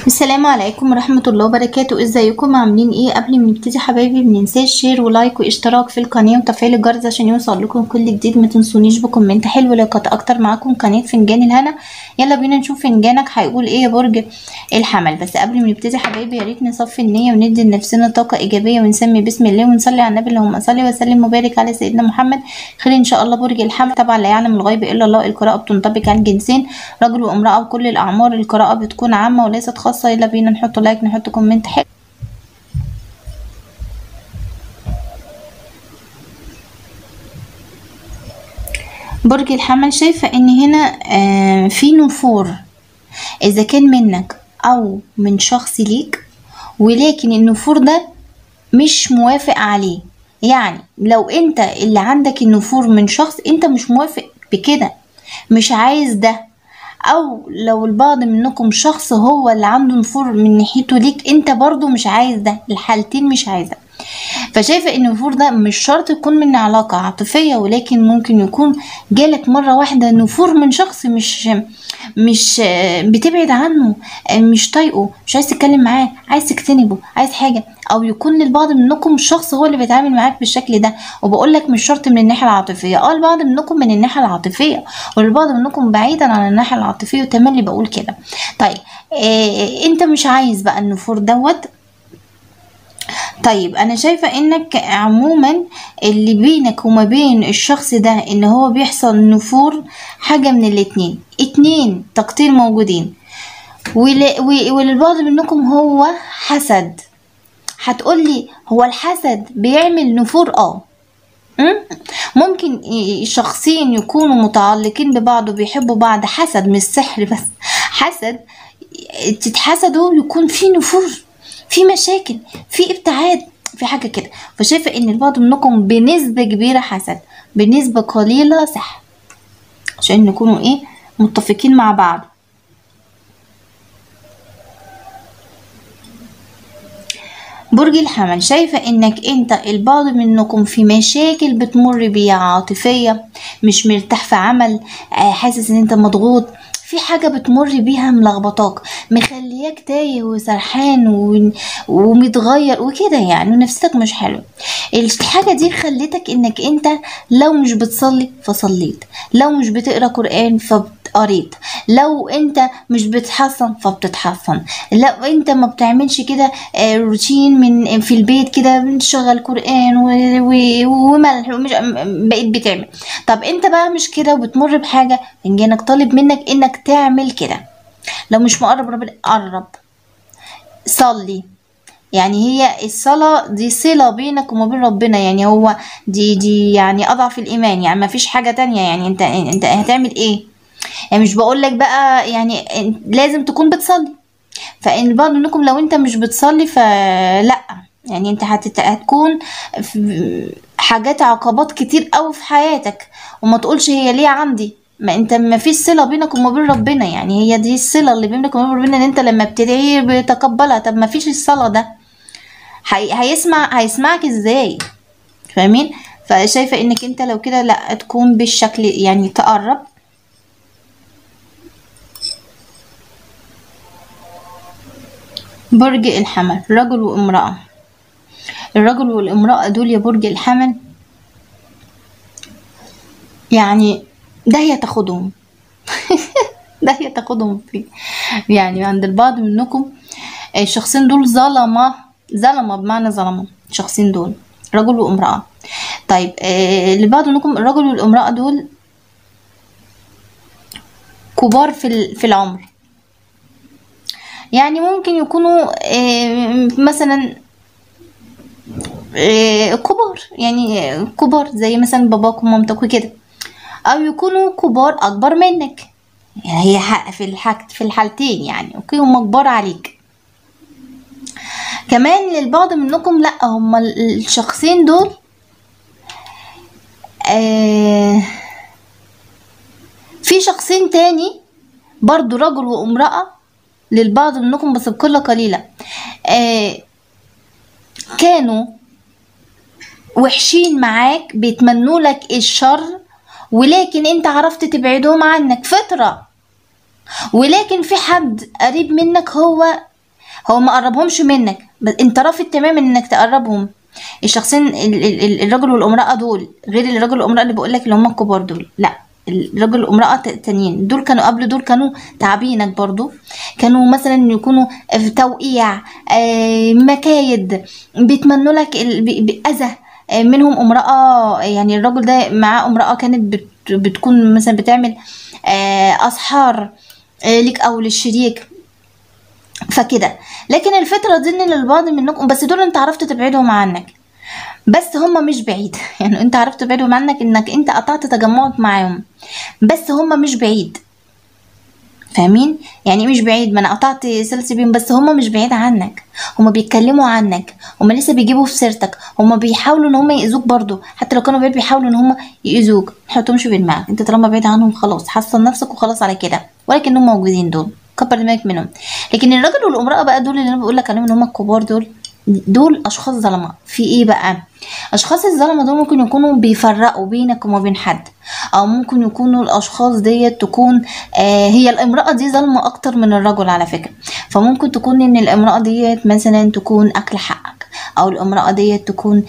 السلام عليكم ورحمة الله وبركاته. ازيكم عاملين ايه؟ قبل ما نبتدي حبايبي مننساش شير ولايك واشتراك في القناة وتفعيل الجرس عشان يوصل لكم كل جديد. ما تنسونيش بكومنت حلو لايكات اكتر. معاكم قناة فنجان الهنا. يلا بينا نشوف فنجانك هيقول ايه يا برج الحمل. بس قبل ما نبتدي حبايبي يا ريت نصفي النية وندي لنفسنا طاقة ايجابية ونسمي بسم الله ونصلي على النبي. اللهم صل وسلم وبارك على سيدنا محمد. خير ان شاء الله. برج الحمل طبعا لا يعلم الغيب الا الله. القراءة بتنطبق على الجنسين رجل وامرأة وكل الاعمار. القراءة بتكون عامة وليست خاصة. يلا بينا نحط لايك نحط كومنت حلو. برج الحمل شايفة ان هنا في نفور اذا كان منك او من شخص ليك، ولكن النفور ده مش موافق عليه. يعني لو انت اللي عندك النفور من شخص انت مش موافق بكده، مش عايز ده، او لو البعض منكم شخص هو اللي عنده نفور من ناحيته ليك انت برضو مش عايز ده، الحالتين مش عايزة. فشايفة ان النفور ده مش شرط يكون من علاقة عاطفية، ولكن ممكن يكون جالك مرة واحدة نفور من شخص مش بتبعد عنه، مش طايقه، مش عايز تتكلم معاه، عايز تجتنبه، عايز حاجة. او يكون للبعض منكم شخص هو اللي بيتعامل معاك بالشكل ده. وبقول لك مش شرط من الناحية العاطفية، البعض منكم من الناحية العاطفية والبعض منكم بعيدا عن الناحية العاطفية، وتملي بقول كده. طيب انت مش عايز بقى النفور دوت. طيب انا شايفة انك عموما اللي بينك وما بين الشخص ده ان هو بيحصل نفور حاجة من اتنين تقطير موجودين. وللبعض منكم هو حسد. هتقولي هو الحسد بيعمل نفور؟ ممكن شخصين يكونوا متعلقين ببعض وبيحبوا بعض، حسد مش سحر، بس حسد تتحسدوا يكون في نفور، في مشاكل، في ابتعاد، في حاجة كده. فشايفة ان البعض منكم بنسبة كبيرة حسد، بنسبة قليلة صح، عشان نكونوا متفقين مع بعض. برج الحمل شايفة انك انت البعض منكم في مشاكل بتمر بيها عاطفية، مش مرتاح في عمل، حاسس ان انت مضغوط في حاجة بتمر بيها ملخبطاك، مخلياك تايه وسرحان ومتغير وكده يعني، ونفسك مش حلو. الحاجة دي خلتك انك انت لو مش بتصلي فصليت، لو مش بتقرأ قرآن فقريت، لو انت مش بتحصن فبتتحصن، لو انت ما بتعملش كده روتين من في البيت كده بنشغل قرآن وملح ومش بقيت بتعمل. طب انت بقى مش كده وبتمر بحاجة، فنجانك طالب منك انك تعمل كده. لو مش مقرب ربنا قرب صلي. يعني هي الصلاة دي صلة بينك وما بين ربنا، يعني هو دي يعني اضعف الايمان، يعني ما فيش حاجة تانية. يعني انت هتعمل ايه؟ يعني مش بقولك بقى يعني لازم تكون بتصلي، فان بعض منكم لو انت مش بتصلي فلا، يعني انت هتكون حاجات عقبات كتير قوي في حياتك، وما تقولش هي ليه عندي، ما انت ما فيش صله بينك وما بين ربنا. يعني هي دي الصله اللي بينك وما بين ربنا، ان انت لما بتدعي بيتقبلها. طب ما فيش الصلاه ده هيسمعك ازاي؟ فاهمين؟ فشايفه انك انت لو كده لا تكون بالشكل، يعني تقرب. برج الحمل رجل وامرأة. الرجل والامرأة دول يا برج الحمل يعني ده تاخدهم ده تاخدهم فيه. يعني عند البعض منكم الشخصين دول ظلمة بمعنى ظلمة. الشخصين دول رجل وامرأة. طيب لبعض منكم الرجل والامرأة دول كبار في العمر، يعني ممكن يكونوا مثلا كبار، يعني كبار زي مثلا باباك ومامتك وكده، او يكونوا كبار اكبر منك. يعني هي حق في الحالتين، يعني اوكي هم كبار عليك. كمان للبعض منكم لا، هم الشخصين دول في شخصين تاني برضو رجل وامرأة للبعض منكم بس بقلة قليلة، كانوا وحشين معاك بيتمنوا لك الشر، ولكن انت عرفت تبعدهم عنك فترة. ولكن في حد قريب منك هو هو ما قربهمش منك، بس انت رافض تماما انك تقربهم. الشخصين الرجل والامرأة دول غير الرجل والامرأة اللي بقولك اللي هم الكبار دول، لا، الرجل والامرأة تانيين دول كانوا قبل دول كانوا تعبينك برضو، كانوا مثلا يكونوا في توقيع، مكايد، بيتمنوا لك بأذى. منهم امرأة، يعني الرجل ده معاه امرأة كانت بتكون مثلا بتعمل أسحار ليك أو للشريك فكده. لكن الفترة دي ان للبعض منكم، بس دول انت عرفت تبعدهم عنك، بس هما مش بعيد يعني انت عرفت تبعدهم عنك انك انت قطعت تجمعك معاهم، بس هما مش بعيد. فاهمين؟ يعني مش بعيد، ما انا قطعت سلسل بيهم، بس هما مش بعيد عنك، هما بيتكلموا عنك، هما لسه بيجيبوا في سيرتك، هما بيحاولوا ان هما يأذوك برضو، حتى لو كانوا بعيد بيحاولوا ان هما يأذوك. ما تحطهمش في دماغك، انت طالما بعيد عنهم خلاص حصن نفسك وخلاص على كده، ولكنهم موجودين دول، كبر دماغك منهم. لكن الراجل والامرأة بقى دول اللي انا بقول لك عليهم ان هما الكبار دول اشخاص ظلمه. في ايه بقى؟ اشخاص الظلمه دول ممكن يكونوا بيفرقوا بينك وما بين حد، او ممكن يكونوا الاشخاص ديت تكون هي الامراه دي ظلمه اكتر من الرجل على فكره. فممكن تكون ان الامراه ديت مثلا تكون اكل حقك، او الامراه ديت تكون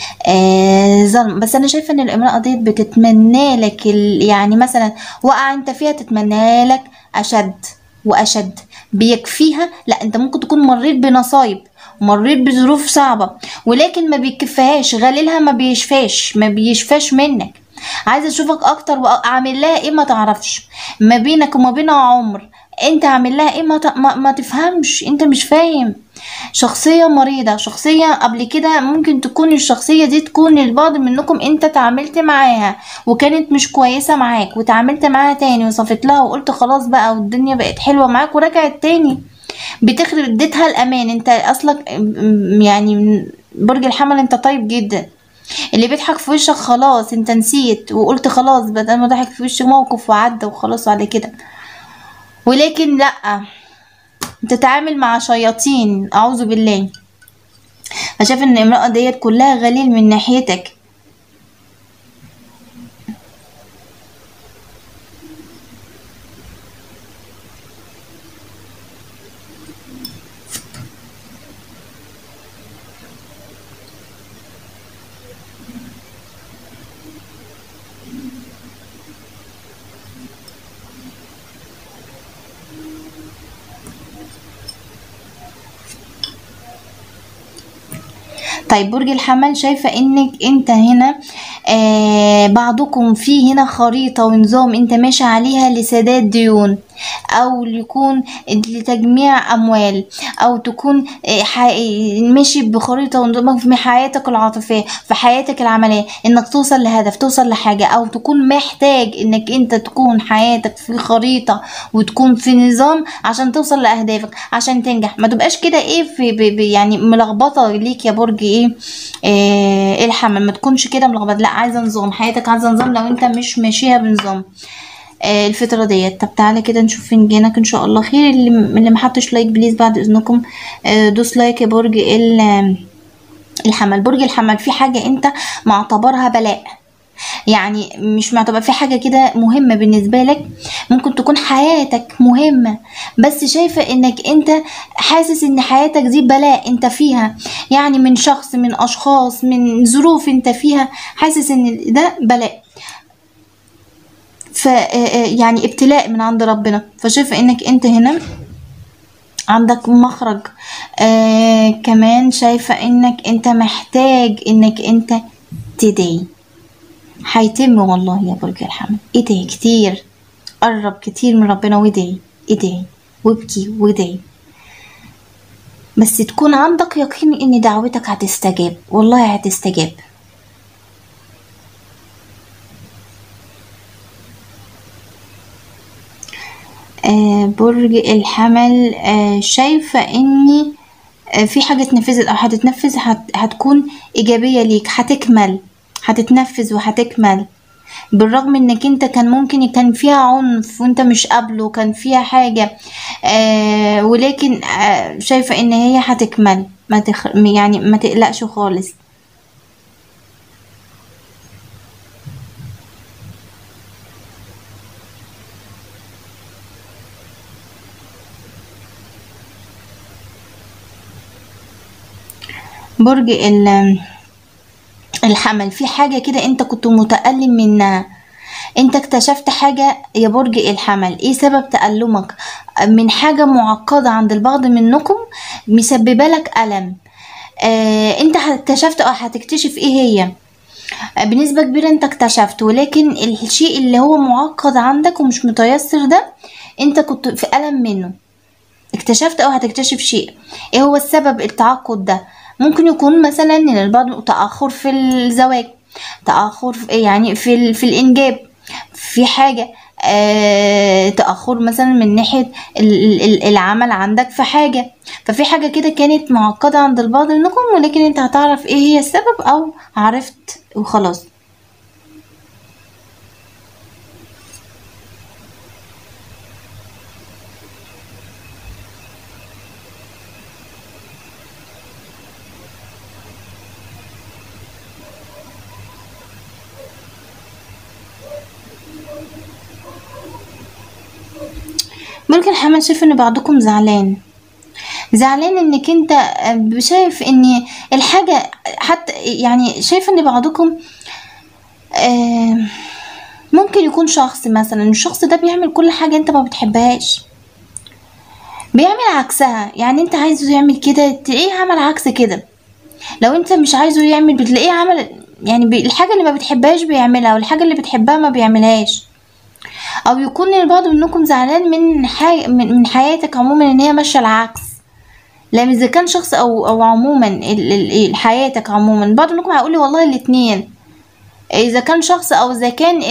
ظلم. بس انا شايفه ان الامراه ديت بتتمنى لك يعني مثلا وقع انت فيها تتمنى لك اشد واشد بيكفيها. لا، انت ممكن تكون مريت بنصايب، مريت بظروف صعبة، ولكن ما بيكفيهاش، غليلها ما بيشفاش منك، عايزة اشوفك اكتر واعمل لها ايه ما تعرفش، ما بينك وما بينها عمر، انت عامل لها ايه ما تفهمش، انت مش فاهم. شخصية مريضة، شخصية قبل كده ممكن تكون الشخصية دي تكون البعض منكم انت تعاملت معاها وكانت مش كويسة معاك، وتعاملت معاها تاني وصفت لها وقلت خلاص بقى والدنيا بقت حلوة معاك ورجعت تاني بتخرب، اديتها الامان. انت اصلك يعني برج الحمل انت طيب جدا، اللي بيضحك في وشك خلاص انت نسيت وقلت خلاص بدل ما ضحك في وشك موقف وعدى وخلاص على كده. ولكن لا، تتعامل مع شياطين اعوذ بالله. فشايف ان الامرأة ديت كلها غليل من ناحيتك. طيب برج الحمل شايفة انك انت هنا بعضكم في هنا خريطة ونظام انت ماشي عليها لسداد ديون، او يكون لتجميع اموال، او تكون ماشي بخريطة ونظام في حياتك العاطفية، في حياتك العملية، انك توصل لهدف، توصل لحاجة، او تكون محتاج انك انت تكون حياتك في خريطة وتكون في نظام عشان توصل لاهدافك عشان تنجح. ما تبقاش كده ايه في يعني ملخبطة ليك يا برج الحمل، ما تكونش كده ملخبط، لا، عايزة نظام، حياتك عايزة نظام لو انت مش ماشيها بنظام الفترة ديت. طب تعالى كده نشوف فنجانك ان شاء الله خير. اللي محطش لايك بليز بعد اذنكم دوس لايك يا برج الحمل. برج الحمل في حاجة انت معتبرها بلاء، يعني مش معتبر في حاجة كده مهمة بالنسبة لك، ممكن تكون حياتك مهمة بس شايفة انك انت حاسس ان حياتك دي بلاء انت فيها، يعني من شخص، من اشخاص، من ظروف انت فيها، حاسس ان ده بلاء، ف يعني ابتلاء من عند ربنا. فشايفة انك انت هنا عندك مخرج. كمان شايفة انك انت محتاج انك انت تدعي، هيتم والله يا برج الحمل. ادعي كتير، قرب كتير من ربنا وادعي، ادعي وابكي وادعي، بس تكون عندك يقين ان دعوتك هتستجاب، والله هتستجاب. برج الحمل شايفة اني في حاجة اتنفذت او هتتنفذ، هتكون ايجابية ليك، هتكمل، هتتنفذ وهتكمل، بالرغم انك انت كان ممكن كان فيها عنف وانت مش قابله، كان فيها حاجة ولكن شايفة ان هي هتكمل، يعني ما تقلقش خالص. برج الحمل، في حاجة كده انت كنت متألم منها، انت اكتشفت حاجة يا برج الحمل. ايه سبب تألمك من حاجة معقدة عند البعض منكم مسببة لك ألم؟ انت اكتشفت او هتكتشف ايه هي. بنسبة كبيرة انت اكتشفت، ولكن الشيء اللي هو معقد عندك ومش متيسر ده انت كنت في ألم منه. اكتشفت او هتكتشف شيء. ايه هو السبب التعقد ده؟ ممكن يكون مثلا للبعض تأخر في الزواج، تأخر يعني في الإنجاب، في حاجة تأخر مثلا من ناحية العمل عندك في حاجة. ففي حاجة كده كانت معقدة عند البعض منكم، ولكن انت هتعرف ايه هي السبب او عرفت وخلاص. ممكن الحمل شايف ان بعضكم زعلان انك انت شايف ان الحاجة، حتى يعني شايف ان بعضكم ممكن يكون شخص مثلا، الشخص ده بيعمل كل حاجة انت ما بتحبهاش، بيعمل عكسها. يعني انت عايزه يعمل كده تلاقيه عمل عكس كده، لو انت مش عايزه يعمل بتلاقيه عمل يعني الحاجة اللي ما بتحبهاش بيعملها، والحاجة اللي بتحبها ما بيعملهاش. او يكون البعض منكم زعلان من حاجة من حياتك عموما ان هي ماشية العكس. لا اذا كان شخص او عموما حياتك عموما، بعض منكم هيقولي والله الاتنين، اذا كان شخص او اذا كان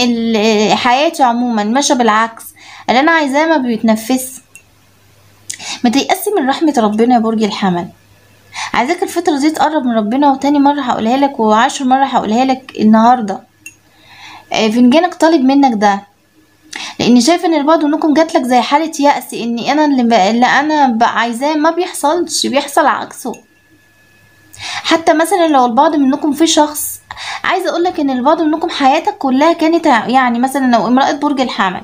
حياتي عموما ماشيه بالعكس، اللي انا عايزاه ما بيتنفس. ما تيأسي من رحمه ربنا يا برج الحمل. عايزاك الفتره دي تقرب من ربنا، وتاني مره هقولها لك و10 مره هقولها لك النهارده. فنجانك طالب منك ده، لاني شايفه ان البعض منكم جاتلك زي حاله يأس، اني انا اللي انا عايزاه ما بيحصلش، بيحصل عكسه. حتى مثلا لو البعض منكم في شخص، عايزه اقول لك ان البعض منكم حياتك كلها كانت يعني مثلا لو امراه برج الحمل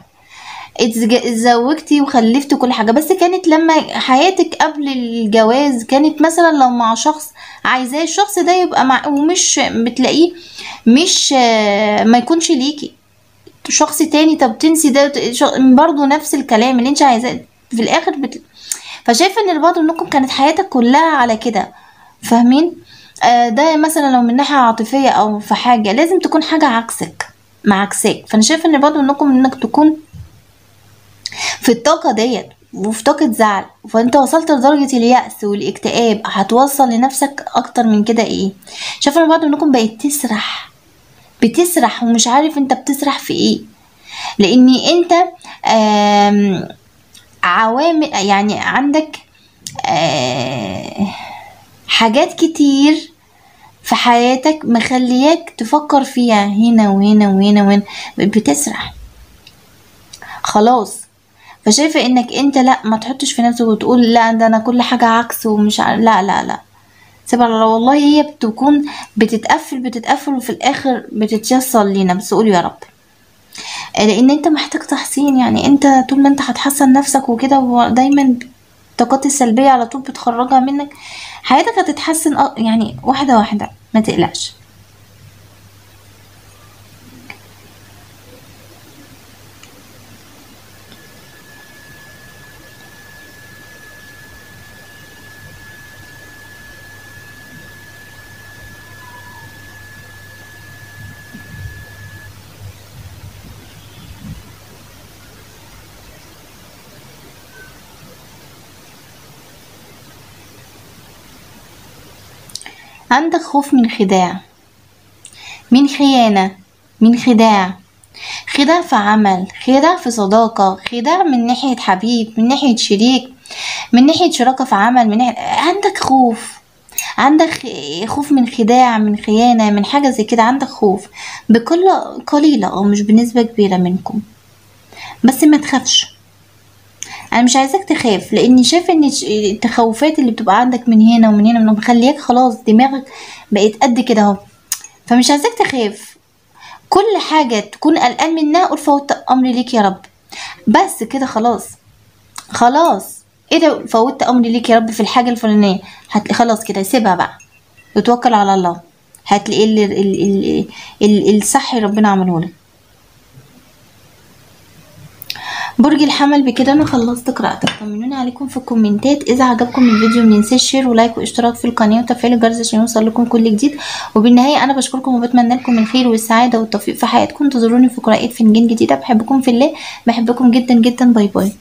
اتزوجتي وخلفتي كل حاجه، بس كانت لما حياتك قبل الجواز كانت مثلا لو مع شخص عايزاه الشخص ده يبقى مع، ومش بتلاقيه مش ما يكونش ليكي شخص تاني، طب تنسي ده برضو نفس الكلام اللي انت عايزاه في الاخر فشايفه ان البعض منكم كانت حياتك كلها على كده، فاهمين؟ ده مثلا لو من ناحيه عاطفيه او في حاجه لازم تكون حاجه عكسك مع عكسك. فانا شايفه ان برضو منكم انك تكون في الطاقه ديت وفي طاقه زعل، فانت وصلت لدرجه اليأس والاكتئاب، هتوصل لنفسك اكتر من كده ايه. شايفه ان برضو منكم بقت بتسرح ومش عارف انت بتسرح في ايه، لاني انت عوامل يعني عندك حاجات كتير في حياتك مخلياك تفكر فيها هنا وهنا وهنا وهنا، بتسرح خلاص. فشايفة انك انت لا، ما تحطش في نفسك وتقول لا ده انا كل حاجة عكس ومش لا لا لا، سيبها. والله هي بتكون بتتقفل وفي الاخر بتتيسر لينا، بس قول يا رب. لان انت محتاج تحسين، يعني انت طول ما انت هتحسن نفسك وكده ودايما الطاقات السلبية على طول بتخرجها منك، حياتك هتتحسن يعني واحدة واحدة، ما تقلقش. عندك خوف من خداع، من خيانة، من خداع في عمل، خداع في صداقة، خداع من ناحية حبيب، من ناحية شريك، من ناحية شراكة في عمل، من ناحية عندك خوف من خداع، من خيانة، من حاجة زي كده. عندك خوف قليلة او مش بنسبة كبيرة منكم، بس ما تخافش. انا مش عايزاك تخاف، لاني شايفه ان التخوفات اللي بتبقى عندك من هنا ومن هنا مخلياك خلاص دماغك بقت قد كده اهو. فمش عايزاك تخاف، كل حاجه تكون قلقان منها قول فوت امري ليك يا رب، بس كده خلاص. ايه ده فوت امري ليك يا رب في الحاجه الفلانيه، خلاص كده سيبها بقى، وتوكل على الله، هتلاقي الصح ربنا عمله لك. برج الحمل، بكده انا خلصت قراءتك. طمنوني عليكم في الكومنتات. اذا عجبكم الفيديو متنساش شير ولايك واشتراك في القناه وتفعيل الجرس عشان يوصل لكم كل جديد. وبالنهايه انا بشكركم وبتمنى لكم الخير والسعاده والتوفيق في حياتكم. انتظروني في قراءات فنجان جديده. بحبكم في الله، بحبكم جدا جدا. باي باي.